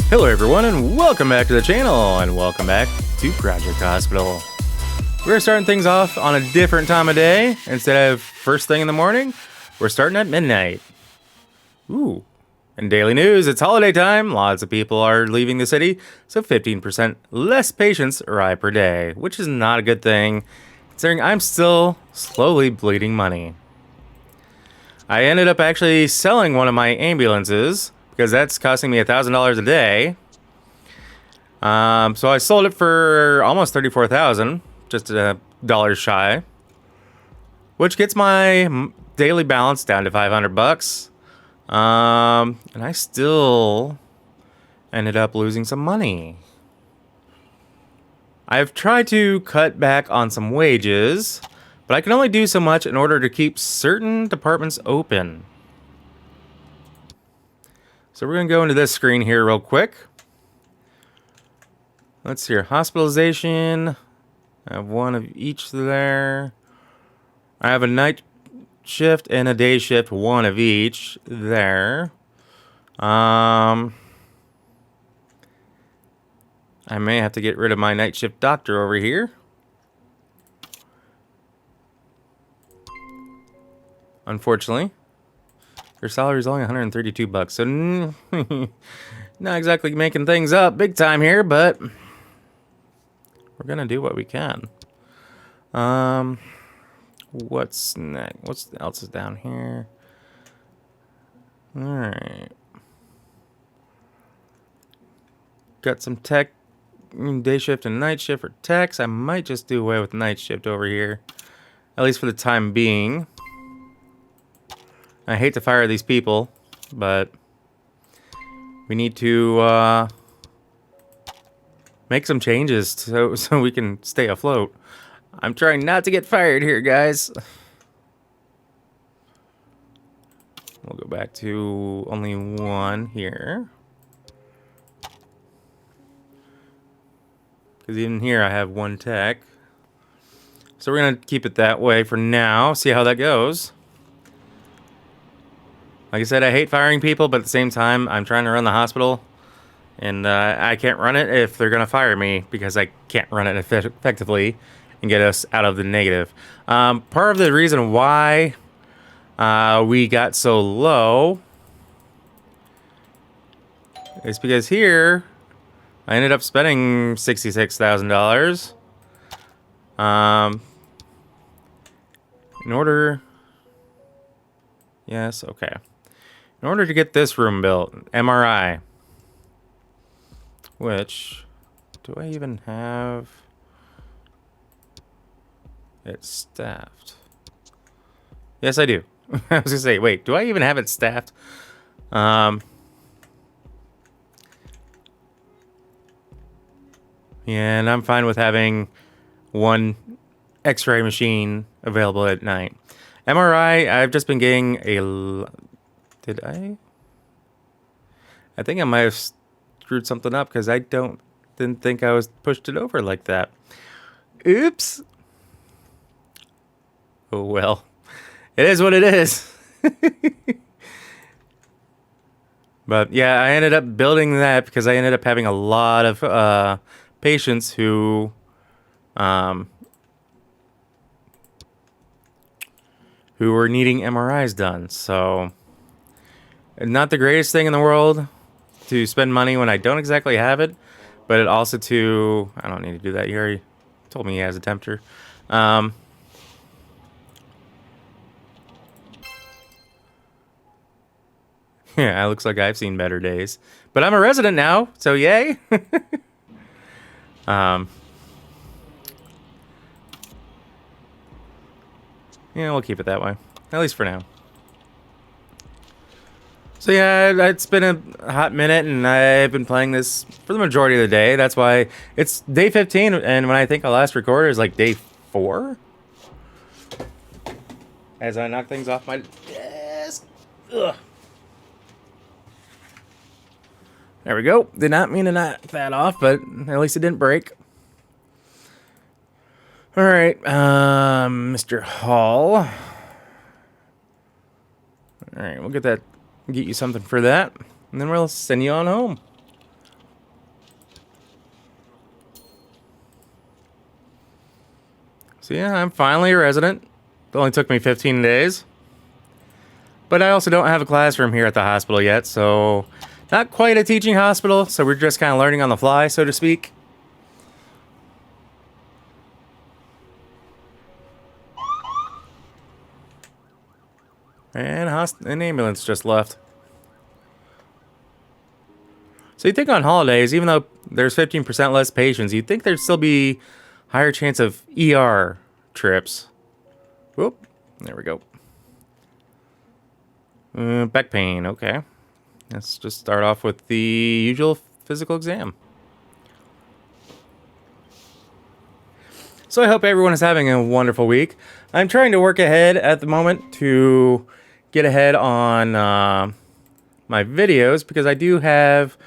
Hello everyone and welcome back to the channel and welcome back to Project Hospital. We're starting things off on a different time of day. Instead of first thing in the morning, we're starting at midnight. Ooh. In daily news, it's holiday time. Lots of people are leaving the city, so 15% less patients arrive per day, which is not a good thing, considering I'm still slowly bleeding money. I ended up actually selling one of my ambulances, because that's costing me $1,000 a day. So I sold it for almost $34,000, just a dollar shy, which gets my daily balance down to $500. And I still ended up losing some money. I've tried to cut back on some wages, but I can only do so much in order to keep certain departments open. So we're going to go into this screen here real quick. Let's see here. Hospitalization. I have one of each there. I have a night shift and a day shift, one of each there. I may have to get rid of my night shift doctor over here. Unfortunately. Her salary is only $132, so not exactly making things up big time here, but we're gonna do what we can. What's next? What else is down here? All right, got some tech, day shift and night shift for techs. I might just do away with night shift over here, at least for the time being. I hate to fire these people, but we need to make some changes so we can stay afloat. I'm trying not to get fired here, guys. We'll go back to only one here. Because even here I have one tech. So we're going to keep it that way for now, see how that goes. Like I said, I hate firing people, but at the same time, I'm trying to run the hospital. And I can't run it if they're going to fire me, because I can't run it effectively and get us out of the negative. Part of the reason why we got so low is because here, I ended up spending $66,000 in order... Yes, okay. In order to get this room built, MRI, which, do I even have it staffed? Yes, I do. I was gonna say, wait, do I even have it staffed? Yeah, and I'm fine with having one X-ray machine available at night. MRI, I've just been getting a... Did I? I think I might have screwed something up because I didn't think I was pushed it over like that. Oops. Oh well. It is what it is. But yeah, I ended up building that because I ended up having a lot of patients who were needing MRIs done. So, not the greatest thing in the world to spend money when I don't exactly have it, but it also to... I don't need to do that. He already told me he has a temperature. Yeah, it looks like I've seen better days. But I'm a resident now, so yay! Yeah, we'll keep it that way. At least for now. So yeah, it's been a hot minute, and I've been playing this for the majority of the day. That's why it's day 15, and when I think I last recorded, it's like day 4. as I knock things off my desk. Ugh. There we go. Did not mean to knock that off, but at least it didn't break. All right, Mr. Hall. All right, we'll get you something for that, and then we'll send you on home. So yeah, I'm finally a resident. It only took me 15 days. But I also don't have a classroom here at the hospital yet, so not quite a teaching hospital, so we're just kind of learning on the fly, so to speak. And an ambulance just left. So you'd think on holidays, even though there's 15% less patients, you'd think there'd still be higher chance of ER trips. Whoop, there we go. Back pain, okay. Let's just start off with the usual physical exam. So I hope everyone is having a wonderful week. I'm trying to work ahead at the moment to get ahead on my videos because I do have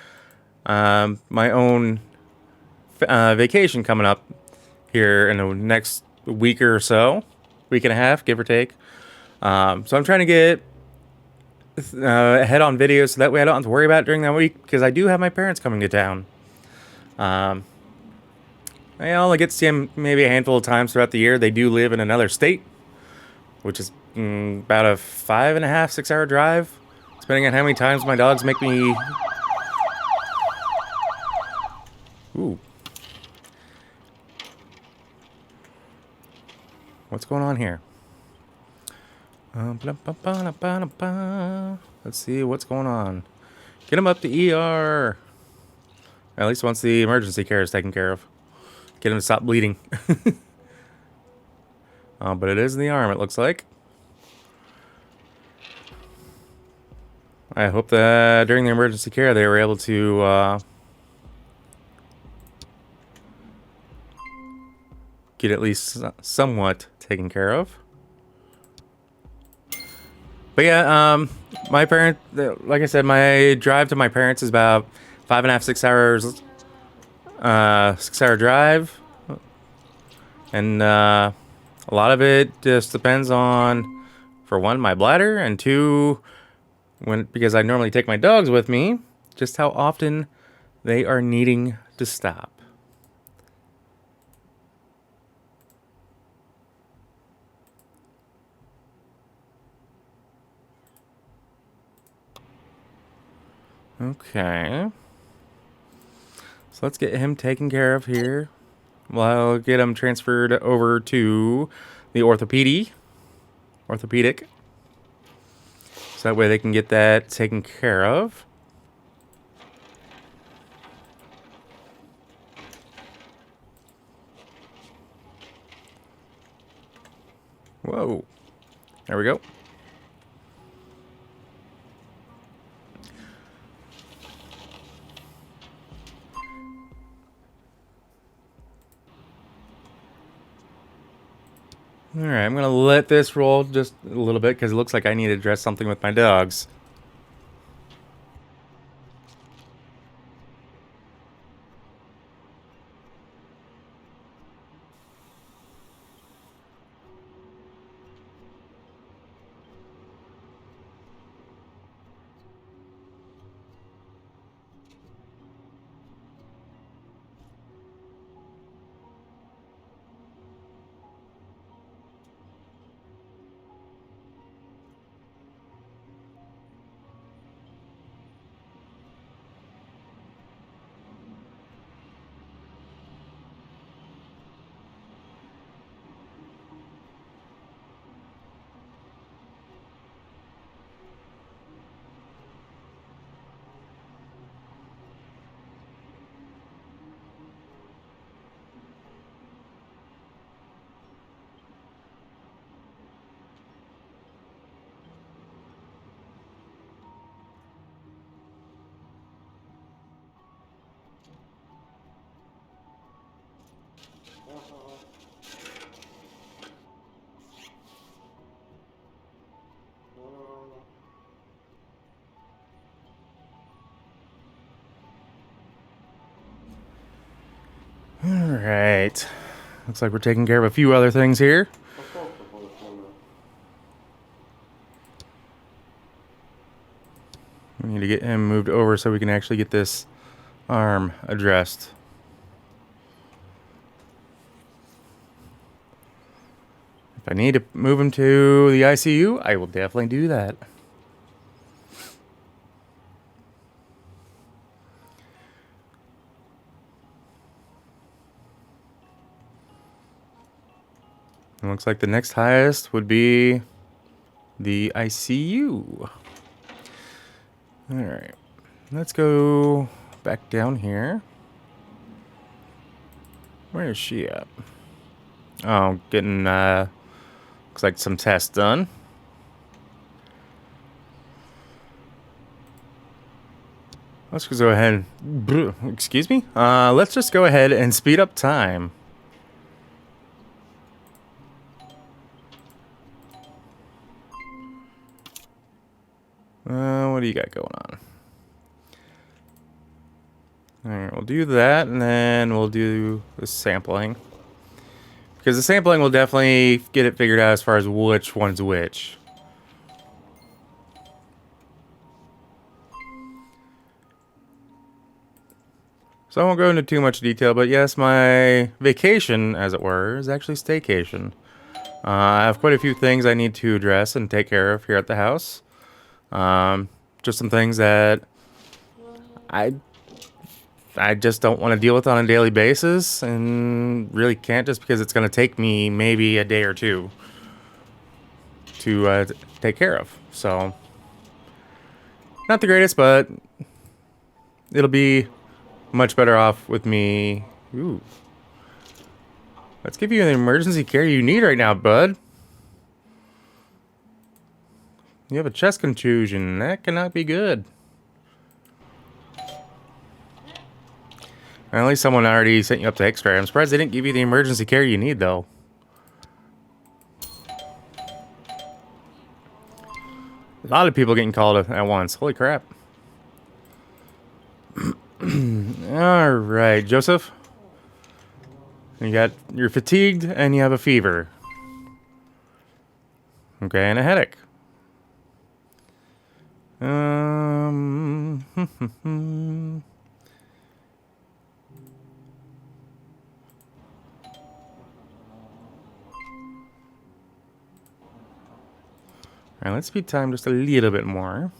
my own vacation coming up here in the next week or so, week and a half, give or take. So I'm trying to get ahead on videos so that way I don't have to worry about it during that week because I do have my parents coming to town. I only get to see them maybe a handful of times throughout the year. They do live in another state, which is about a 5.5, 6 hour drive, depending on how many times my dogs make me. Ooh. What's going on here? Let's see what's going on. Get him up to ER. At least once the emergency care is taken care of. Get him to stop bleeding. But it is in the arm, it looks like. I hope that during the emergency care they were able to get at least somewhat taken care of. But yeah, my like I said, my drive to my parents is about 5.5, 6 hours, 6 hour drive. And a lot of it just depends on, for one, my bladder, and two, because I normally take my dogs with me, just how often they are needing to stop. Okay. So let's get him taken care of here. Well, I'll get him transferred over to the orthopedic. So that way they can get that taken care of. Whoa. There we go. Alright, I'm going to let this roll just a little bit because it looks like I need to address something with my dogs. Alright. Looks like we're taking care of a few other things here. We need to get him moved over so we can actually get this arm addressed. If I need to move him to the ICU, I will definitely do that. It looks like the next highest would be the ICU. Alright. Let's go back down here. Where is she at? Oh, getting, looks like some tests done. Let's just go ahead and, excuse me? Let's just go ahead and speed up time. What do you got going on? Alright, we'll do that, and then we'll do the sampling. Because the sampling will definitely get it figured out as far as which one's which. So I won't go into too much detail, but yes, my vacation, as it were, is actually staycation. I have quite a few things I need to address and take care of here at the house. Just some things that I just don't want to deal with on a daily basis, and really can't, just because it's going to take me maybe a day or two to take care of. So, not the greatest, but it'll be much better off with me. Ooh. Let's give you the emergency care you need right now, bud. You have a chest contusion. That cannot be good. At least someone already sent you up to X-ray. I'm surprised they didn't give you the emergency care you need, though. A lot of people getting called at once. Holy crap. Alright, Joseph. You're fatigued and you have a fever. Okay, and a headache. Alright, let's speed time just a little bit more.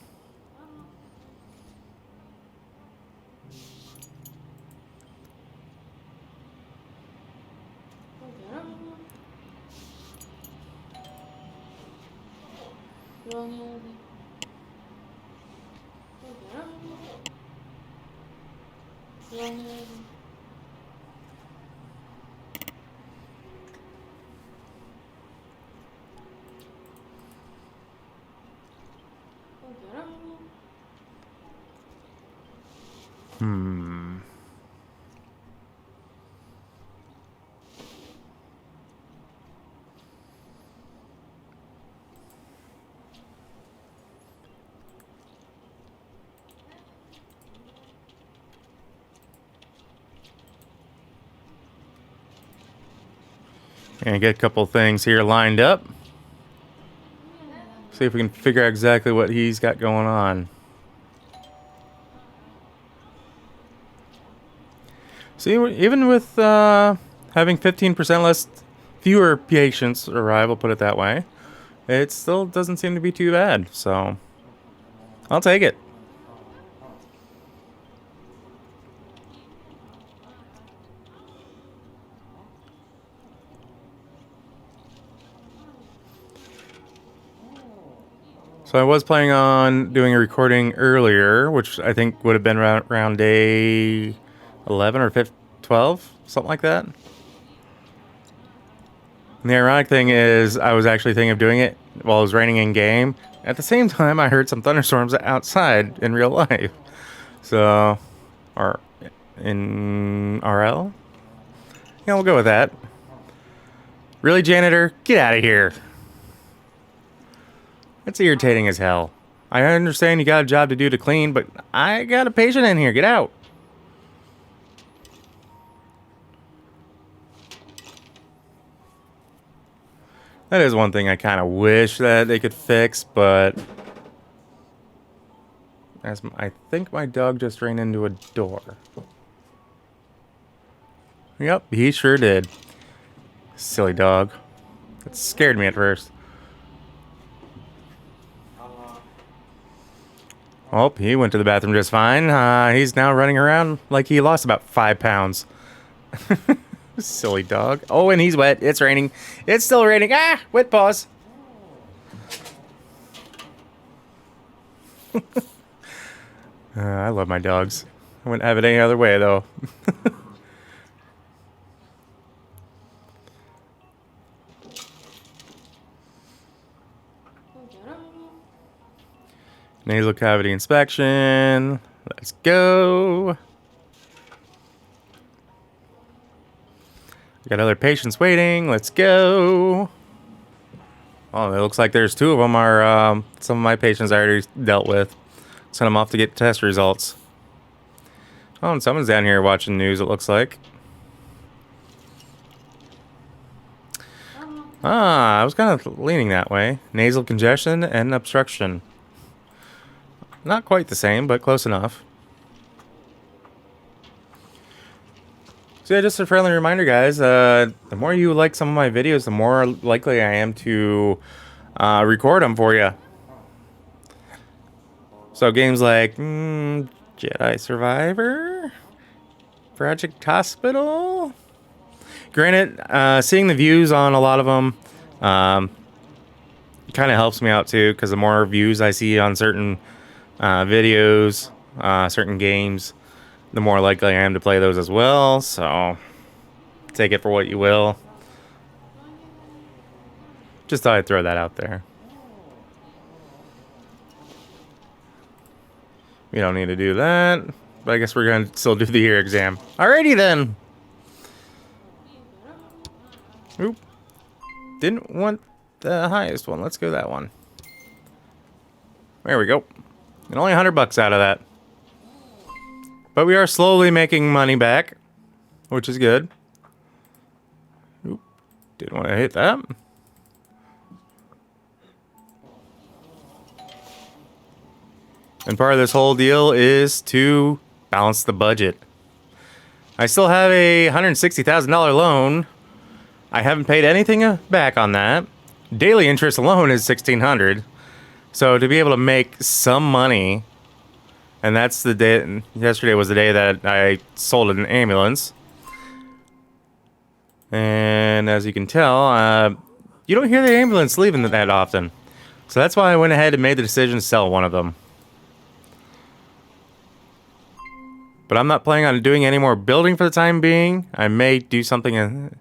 And get a couple things here lined up. See if we can figure out exactly what he's got going on. See, even with having 15% fewer patients arrive, I'll put it that way, it still doesn't seem to be too bad. So, I'll take it. So I was planning on doing a recording earlier, which I think would have been around day 11 or 12, something like that. And the ironic thing is, I was actually thinking of doing it while it was raining in game. At the same time, I heard some thunderstorms outside in real life. So, or in RL? Yeah, we'll go with that. Really, janitor? Get out of here. It's irritating as hell. I understand you got a job to do to clean, but I got a patient in here. Get out. That is one thing I kind of wish that they could fix, but I think my dog just ran into a door. Yep, he sure did. Silly dog. That scared me at first. Oh, he went to the bathroom just fine. He's now running around like he lost about 5 pounds. Silly dog. Oh, and he's wet. It's raining. It's still raining. Ah! Wet paws. I love my dogs. I wouldn't have it any other way, though. Nasal cavity inspection. Let's go. Got other patients waiting. Let's go. Oh, it looks like there's 2 of them are some of my patients I already dealt with. Sent them off to get test results. Oh, and someone's down here watching news, it looks like. I was kind of leaning that way. Nasal congestion and obstruction. Not quite the same, but close enough. So yeah, just a friendly reminder, guys. The more you like some of my videos, the more likely I am to record them for you. So games like Jedi Survivor, Project Hospital. Granted, seeing the views on a lot of them kind of helps me out too, because the more views I see on certain videos, certain games, the more likely I am to play those as well. So take it for what you will. Just thought I'd throw that out there. We don't need to do that, but I guess we're going to still do the ear exam. Alrighty then. Oop. Didn't want the highest one. Let's go that one. There we go. And only $100 out of that. But we are slowly making money back, which is good. Oop. Didn't want to hit that. And part of this whole deal is to balance the budget. I still have a $160,000 loan. I haven't paid anything back on that. Daily interest alone is $1,600. So to be able to make some money, and that's the day. Yesterday was the day that I sold an ambulance. And as you can tell, you don't hear the ambulance leaving that often. So that's why I went ahead and made the decision to sell one of them. But I'm not planning on doing any more building for the time being. I may do something.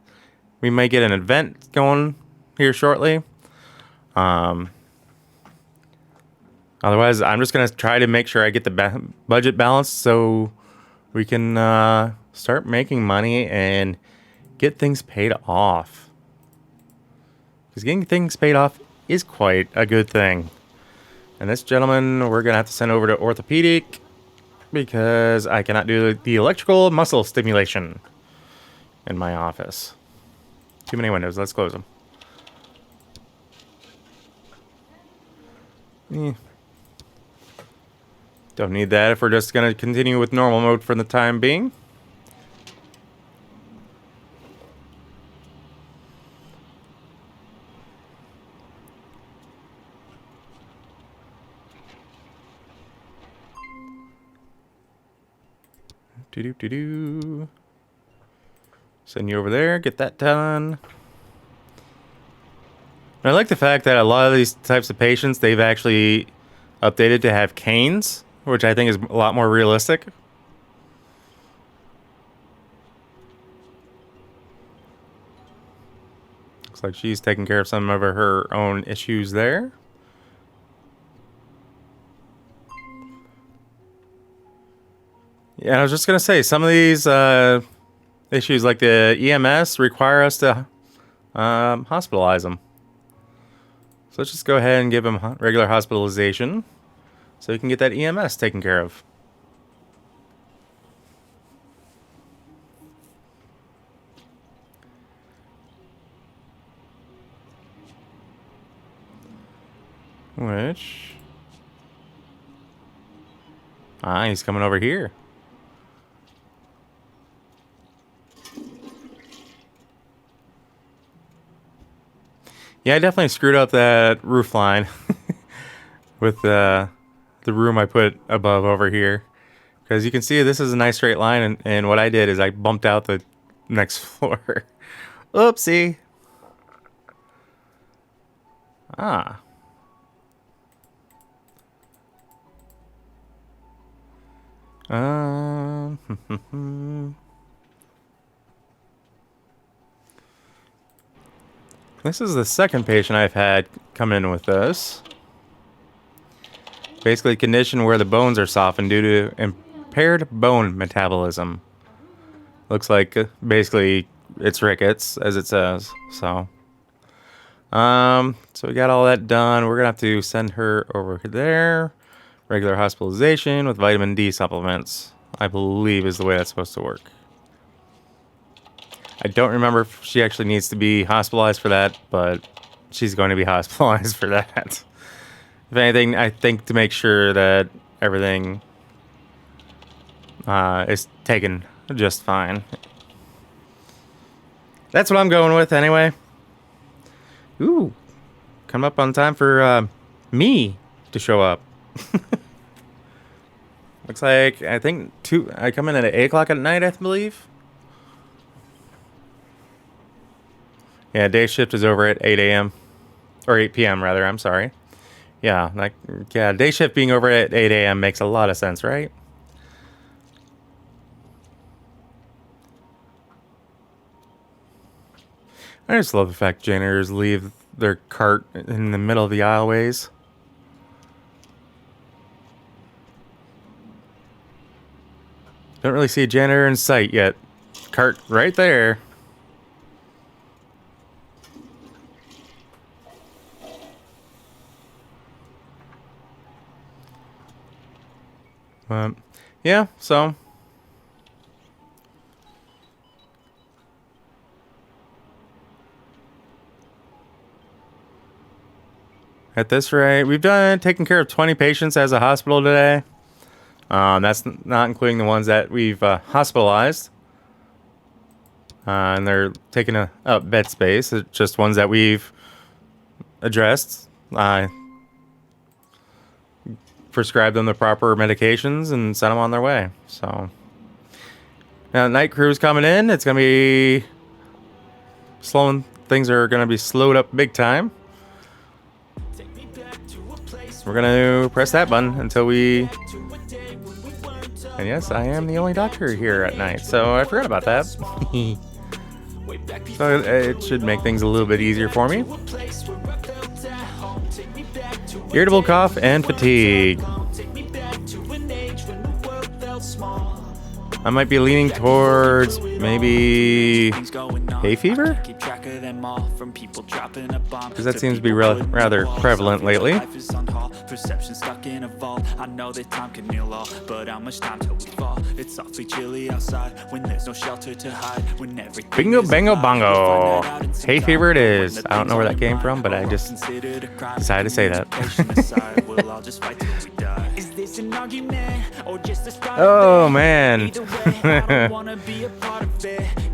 We may get an event going here shortly. Otherwise, I'm just going to try to make sure I get the budget balanced so we can start making money and get things paid off. Because getting things paid off is quite a good thing. And this gentleman, we're going to have to send over to orthopedic because I cannot do the electrical muscle stimulation in my office. Too many windows. Let's close them. Don't need that if we're just going to continue with normal mode for the time being. Send you over there, get that done. And I like the fact that a lot of these types of patients, they've actually updated to have canes, which I think is a lot more realistic. Looks like she's taking care of some of her own issues there. Yeah, I was just gonna say, some of these issues like the EMS require us to hospitalize them. So let's just go ahead and give him regular hospitalization so he can get that EMS taken care of. Which... Ah, he's coming over here. Yeah, I definitely screwed up that roof line with the room I put above over here. Because you can see this is a nice straight line, and what I did is I bumped out the next floor. Oopsie. Ah. This is the second patient I've had come in with this. Basically, condition where the bones are softened due to impaired bone metabolism. Looks like basically it's rickets, as it says. So we got all that done. We're gonna have to send her over there. Regular hospitalization with vitamin D supplements, I believe, is the way that's supposed to work. I don't remember if she actually needs to be hospitalized for that, but she's going to be hospitalized for that. If anything, I think to make sure that everything is taken just fine. That's what I'm going with anyway. Ooh, come up on time for me to show up. Looks like, I think, I come in at 8 o'clock at night, I believe. Yeah, day shift is over at 8 a.m. Or 8 p.m. rather, I'm sorry. Yeah, day shift being over at 8 a.m. makes a lot of sense, right? I just love the fact janitors leave their cart in the middle of the aisleways. Don't really see a janitor in sight yet. Cart right there. Yeah, so at this rate, we've taken care of 20 patients as a hospital today. That's not including the ones that we've hospitalized. And they're taking up bed space. It's just ones that we've addressed. Prescribed them the proper medications and sent them on their way. So now night crew's coming in. It's going to be slowing. Things are going to be slowed up big time. We're going to press that button until we... And yes, I am the only doctor here at night, so I forgot about that. So it should make things a little bit easier for me. Irritable cough and fatigue. I might be leaning towards maybe hay fever? Because that seems to be rather prevalent lately. Perception stuck in a vault. I know that time can heal all, but how much time till we fall? It's awfully chilly outside when there's no shelter to hide. When everything bingo bango bongo. Hay fever it is. I don't know where that came from, but I just decided to say that. Oh man.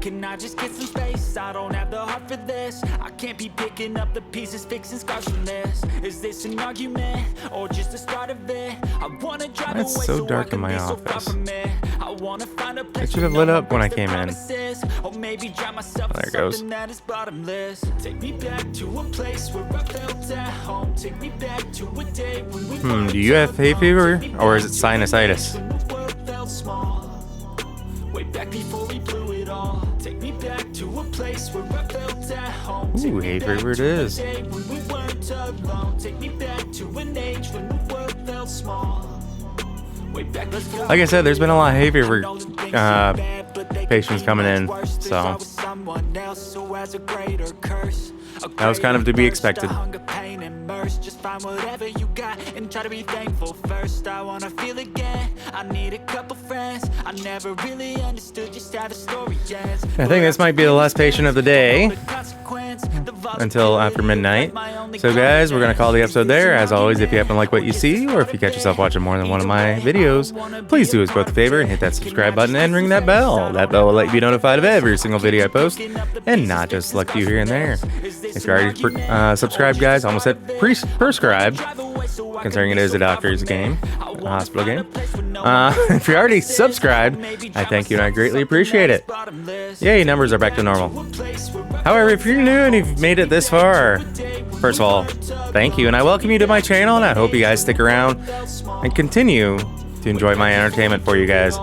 Can I just get some space? I don't have the heart for this. I can't be picking up the pieces, fixing scars from this. Is this an argument or just the start of it? I wanna drive away. It's so dark in my office. It should have lit up when I came in. Oh, there it goes. Take me back to a place where I felt at home. Take me back to a day when we do you have hay fever or is it sinusitis? Way back before we blew it all. Take me back to a place where I felt at home. Ooh, hay fever it is. Take me back to an age when the world felt small. Like I said, there's been a lot of hay fever patients coming in, so that was kind of to be expected. Just find whatever you got and try to be thankful first. I wanna feel again. I need a couple friends. I never really understood just how the story ends. I think this might be the last patient of the day. until after midnight. So guys, we're going to call the episode there. As always, if you happen to like what you see, or if you catch yourself watching more than one of my videos, please do us both a favor and hit that subscribe button and ring that bell. That bell will let you be notified of every single video I post, and not just select few here and there. If you're already subscribed, guys, almost hit prescribed, considering it is a doctor's game, a hospital game. If you're already subscribed, I thank you and I greatly appreciate it. Yay, numbers are back to normal. However, if you're new and you've made it this far, first of all, thank you, and I welcome you to my channel, and I hope you guys stick around and continue to enjoy my entertainment for you guys.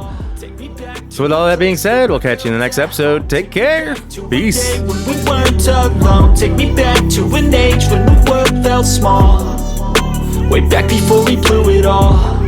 So with all that being said, we'll catch you in the next episode. Take care. Peace. When we weren't alone, take me back to an age when the world felt small. Way back before we blew it all.